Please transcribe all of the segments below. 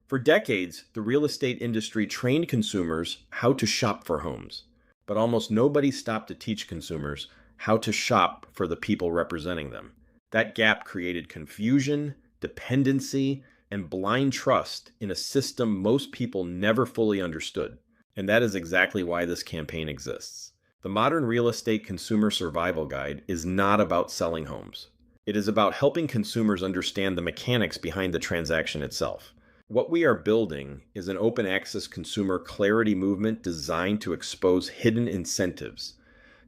For decades, the real estate industry trained consumers how to shop for homes, but almost nobody stopped to teach consumers how to shop for the people representing them. That gap created confusion, dependency, and blind trust in a system most people never fully understood. And that is exactly why this campaign exists. The Modern Real Estate Consumer Survival Guide is not about selling homes. It is about helping consumers understand the mechanics behind the transaction itself. What we are building is an open access consumer clarity movement designed to expose hidden incentives,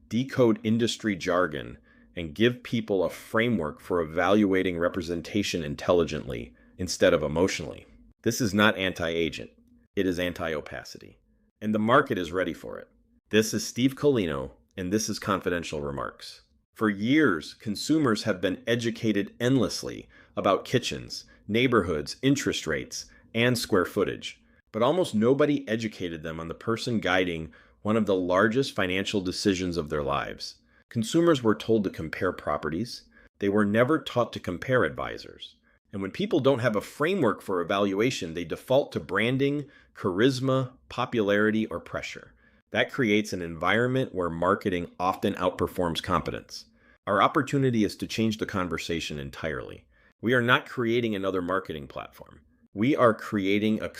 decode industry jargon, and give people a framework for evaluating representation intelligently instead of emotionally. This is not anti-agent, it is anti-opacity. And the market is ready for it. This is Steve Colino, and this is Confidential Remarks. For years, consumers have been educated endlessly about kitchens, neighborhoods, interest rates, and square footage. But almost nobody educated them on the person guiding one of the largest financial decisions of their lives. Consumers were told to compare properties. They were never taught to compare advisors. And when people don't have a framework for evaluation, they default to branding, charisma, popularity, or pressure. That creates an environment where marketing often outperforms competence. Our opportunity is to change the conversation entirely. We are not creating another marketing platform. We are creating a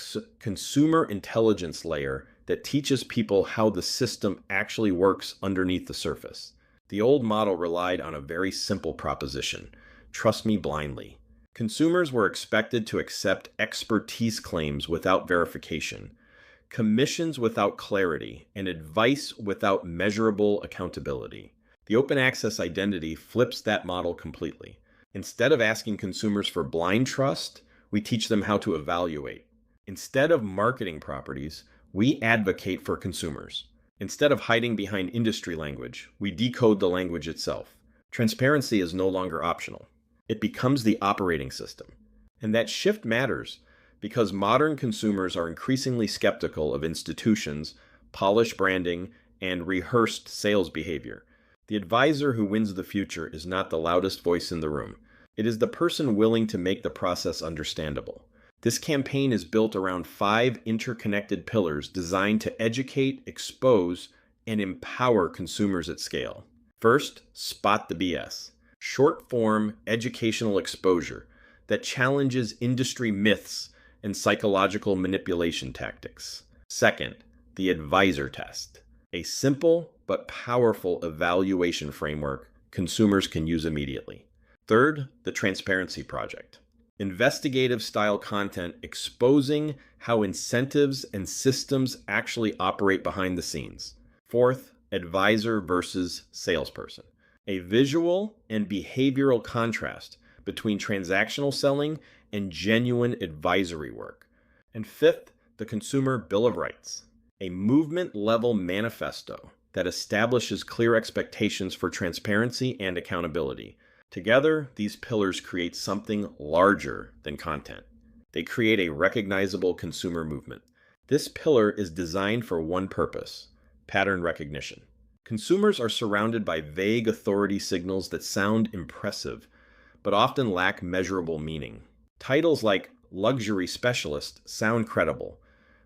consumer intelligence layer that teaches people how the system actually works underneath the surface. The old model relied on a very simple proposition: trust me blindly. Consumers were expected to accept expertise claims without verification, commissions without clarity, and advice without measurable accountability. The open access identity flips that model completely. Instead of asking consumers for blind trust, we teach them how to evaluate. Instead of marketing properties, we advocate for consumers. Instead of hiding behind industry language, we decode the language itself. Transparency is no longer optional. It becomes the operating system. And that shift matters because modern consumers are increasingly skeptical of institutions, polished branding, and rehearsed sales behavior. The advisor who wins the future is not the loudest voice in the room. It is the person willing to make the process understandable. This campaign is built around 5 interconnected pillars designed to educate, expose, and empower consumers at scale. First, spot the BS. Short-form educational exposure that challenges industry myths and psychological manipulation tactics. Second, the advisor test, a simple but powerful evaluation framework consumers can use immediately. Third, the Transparency Project, investigative-style content exposing how incentives and systems actually operate behind the scenes. Fourth, advisor versus salesperson, a visual and behavioral contrast between transactional selling and genuine advisory work. And fifth, the Consumer Bill of Rights, a movement-level manifesto that establishes clear expectations for transparency and accountability. Together, these pillars create something larger than content. They create a recognizable consumer movement. This pillar is designed for one purpose: pattern recognition. Consumers are surrounded by vague authority signals that sound impressive, but often lack measurable meaning. Titles like luxury specialist sound credible,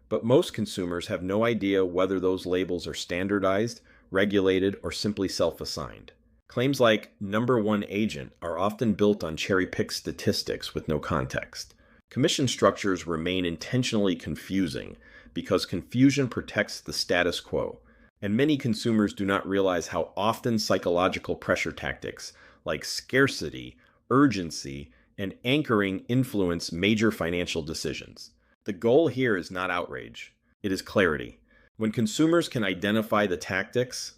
but most consumers have no idea whether those labels are standardized, regulated, or simply self-assigned. Claims like #1 agent are often built on cherry-picked statistics with no context. Commission structures remain intentionally confusing because confusion protects the status quo. And many consumers do not realize how often psychological pressure tactics like scarcity, urgency, and anchoring influence major financial decisions. The goal here is not outrage, it is clarity. When consumers can identify the tactics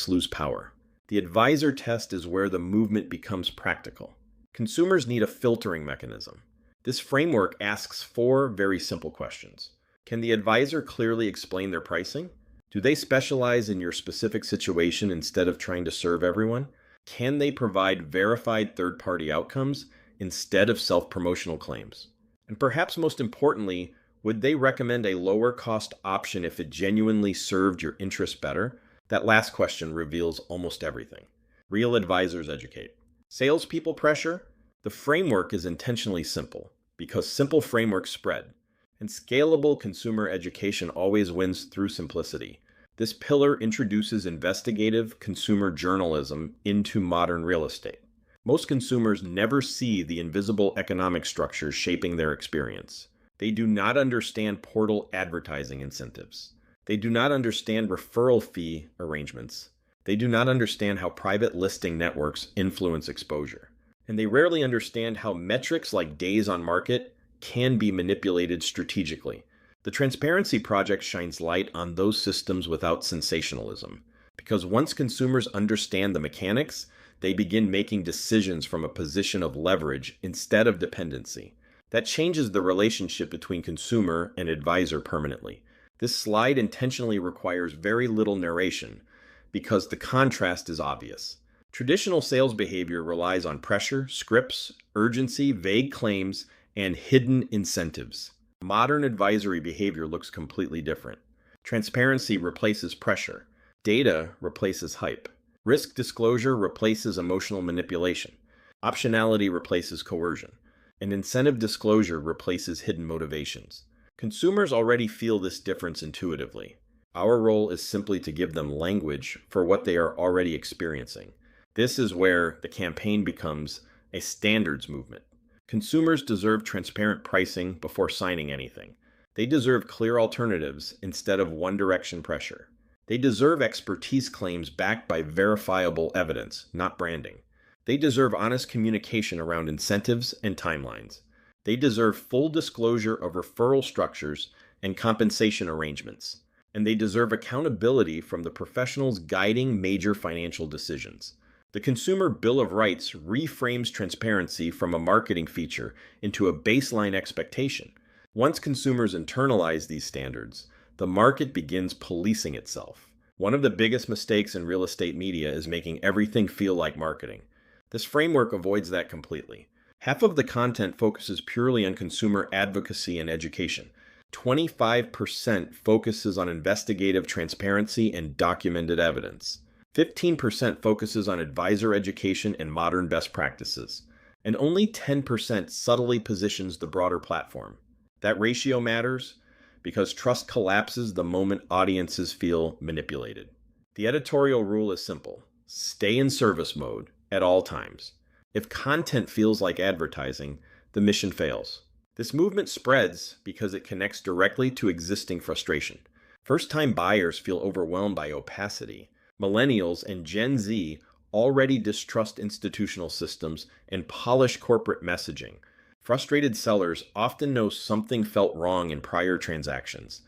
lose power. The advisor test is where the movement becomes practical. Consumers need a filtering mechanism. This framework asks 4 very simple questions. Can the advisor clearly explain their pricing? Do they specialize in your specific situation instead of trying to serve everyone? Can they provide verified third-party outcomes instead of self-promotional claims? And perhaps most importantly, would they recommend a lower-cost option if it genuinely served your interests better? That last question reveals almost everything. Real advisors educate. Salespeople pressure? The framework is intentionally simple because simple frameworks spread. And scalable consumer education always wins through simplicity. This pillar introduces investigative consumer journalism into modern real estate. Most consumers never see the invisible economic structures shaping their experience. They do not understand portal advertising incentives. They do not understand referral fee arrangements. They do not understand how private listing networks influence exposure. And they rarely understand how metrics like days on market can be manipulated strategically. The Transparency Project shines light on those systems without sensationalism, because once consumers understand the mechanics, they begin making decisions from a position of leverage instead of dependency. That changes the relationship between consumer and advisor permanently. This slide intentionally requires very little narration because the contrast is obvious. Traditional sales behavior relies on pressure, scripts, urgency, vague claims, and hidden incentives. Modern advisory behavior looks completely different. Transparency replaces pressure. Data replaces hype. Risk disclosure replaces emotional manipulation. Optionality replaces coercion. And incentive disclosure replaces hidden motivations. Consumers already feel this difference intuitively. Our role is simply to give them language for what they are already experiencing. This is where the campaign becomes a standards movement. Consumers deserve transparent pricing before signing anything. They deserve clear alternatives instead of one-direction pressure. They deserve expertise claims backed by verifiable evidence, not branding. They deserve honest communication around incentives and timelines. They deserve full disclosure of referral structures and compensation arrangements. And they deserve accountability from the professionals guiding major financial decisions. The Consumer Bill of Rights reframes transparency from a marketing feature into a baseline expectation. Once consumers internalize these standards, the market begins policing itself. One of the biggest mistakes in real estate media is making everything feel like marketing. This framework avoids that completely. Half of the content focuses purely on consumer advocacy and education. 25% focuses on investigative transparency and documented evidence. 15% focuses on advisor education and modern best practices. And only 10% subtly positions the broader platform. That ratio matters because trust collapses the moment audiences feel manipulated. The editorial rule is simple. Stay in service mode at all times. If content feels like advertising, the mission fails. This movement spreads because it connects directly to existing frustration. First-time buyers feel overwhelmed by opacity. Millennials and Gen Z already distrust institutional systems and polish corporate messaging. Frustrated sellers often know something felt wrong in prior transactions,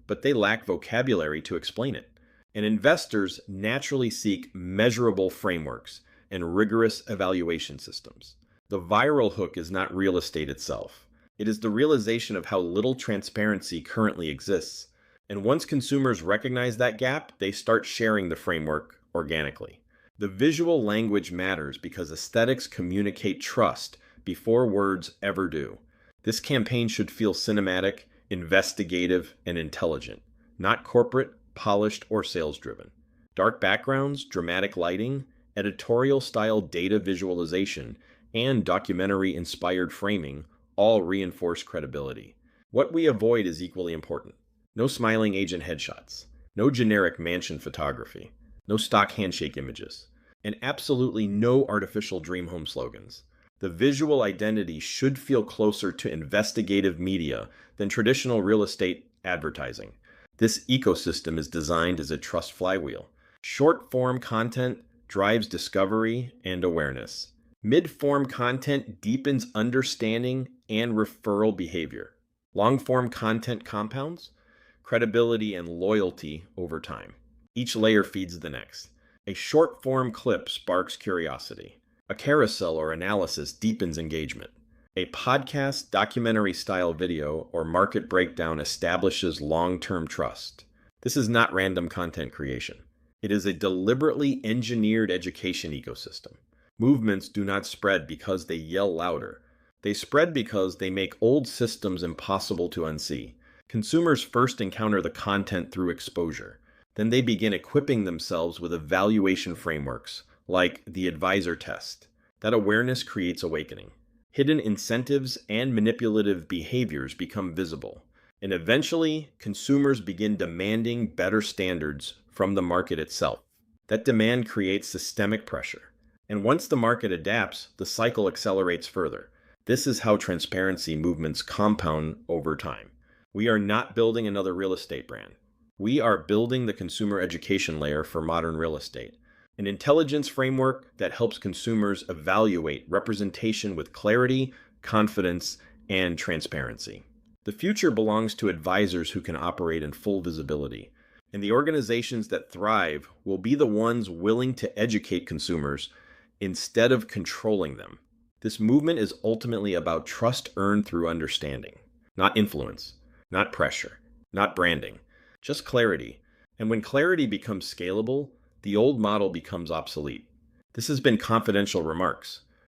but they lack vocabulary to explain it. And investors naturally seek measurable frameworks and rigorous evaluation systems. The viral hook is not real estate itself. It is the realization of how little transparency currently exists. And once consumers recognize that gap, they start sharing the framework organically. The visual language matters because aesthetics communicate trust before words ever do. This campaign should feel cinematic, investigative, and intelligent, not corporate, polished, or sales-driven. Dark backgrounds, dramatic lighting, editorial-style data visualization, and documentary-inspired framing all reinforce credibility. What we avoid is equally important. No smiling agent headshots, no generic mansion photography, no stock handshake images, and absolutely no artificial dream home slogans. The visual identity should feel closer to investigative media than traditional real estate advertising. This ecosystem is designed as a trust flywheel. Short-form content drives discovery and awareness. Mid-form content deepens understanding and referral behavior. Long-form content compounds credibility and loyalty over time. Each layer feeds the next. A short-form clip sparks curiosity. A carousel or analysis deepens engagement. A podcast, documentary-style video, or market breakdown establishes long-term trust. This is not random content creation. It is a deliberately engineered education ecosystem. Movements do not spread because they yell louder. They spread because they make old systems impossible to unsee. Consumers first encounter the content through exposure. Then they begin equipping themselves with evaluation frameworks, like the advisor test. That awareness creates awakening. Hidden incentives and manipulative behaviors become visible. And eventually, consumers begin demanding better standards from the market itself. That demand creates systemic pressure. And once the market adapts, the cycle accelerates further. This is how transparency movements compound over time. We are not building another real estate brand. We are building the consumer education layer for modern real estate, an intelligence framework that helps consumers evaluate representation with clarity, confidence, and transparency. The future belongs to advisors who can operate in full visibility, and the organizations that thrive will be the ones willing to educate consumers instead of controlling them. This movement is ultimately about trust earned through understanding, not influence, not pressure, not branding, just clarity. And when clarity becomes scalable, the old model becomes obsolete. This has been Confidential Remarks.